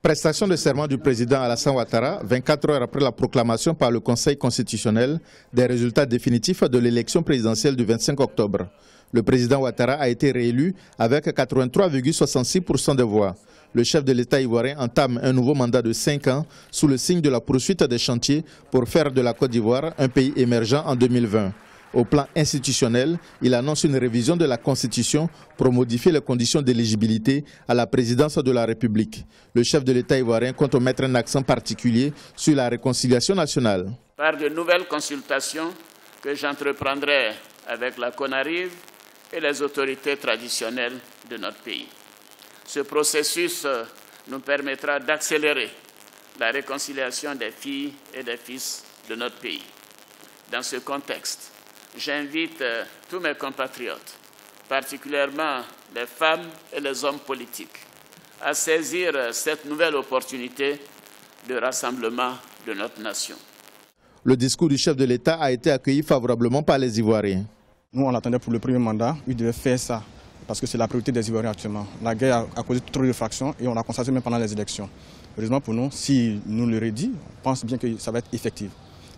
Prestation de serment du président Alassane Ouattara, 24 heures après la proclamation par le Conseil constitutionnel des résultats définitifs de l'élection présidentielle du 25 octobre. Le président Ouattara a été réélu avec 83,66% des voix. Le chef de l'État ivoirien entame un nouveau mandat de 5 ans sous le signe de la poursuite des chantiers pour faire de la Côte d'Ivoire un pays émergent en 2020. Au plan institutionnel, il annonce une révision de la Constitution pour modifier les conditions d'éligibilité à la présidence de la République. Le chef de l'État ivoirien compte mettre un accent particulier sur la réconciliation nationale. Par de nouvelles consultations que j'entreprendrai avec la CONARIV et les autorités traditionnelles de notre pays. Ce processus nous permettra d'accélérer la réconciliation des filles et des fils de notre pays. Dans ce contexte, j'invite tous mes compatriotes, particulièrement les femmes et les hommes politiques, à saisir cette nouvelle opportunité de rassemblement de notre nation. Le discours du chef de l'État a été accueilli favorablement par les Ivoiriens. Nous, on l'attendait pour le premier mandat, il devait faire ça, parce que c'est la priorité des Ivoiriens actuellement. La guerre a causé trop de fractions et on l'a constaté même pendant les élections. Heureusement pour nous, si nous le redit, on pense bien que ça va être effectif.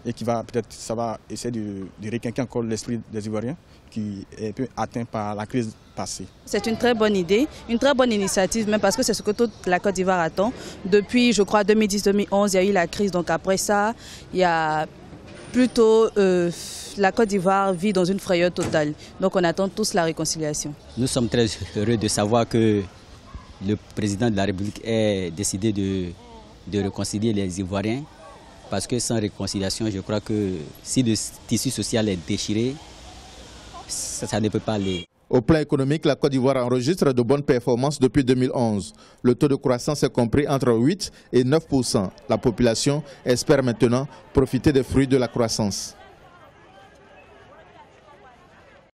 Et qui va peut-être, ça va essayer de requinquer encore l'esprit des Ivoiriens qui est un peu atteint par la crise passée. C'est une très bonne idée, une très bonne initiative, même parce que c'est ce que toute la Côte d'Ivoire attend. Depuis, je crois, 2010-2011, il y a eu la crise, donc après ça, il y a plutôt la Côte d'Ivoire vit dans une frayeur totale. Donc on attend tous la réconciliation. Nous sommes très heureux de savoir que le président de la République a décidé de réconcilier les Ivoiriens. Parce que sans réconciliation, je crois que si le tissu social est déchiré, ça ne peut pas aller. Au plan économique, la Côte d'Ivoire enregistre de bonnes performances depuis 2011. Le taux de croissance est compris entre 8 et 9%. La population espère maintenant profiter des fruits de la croissance.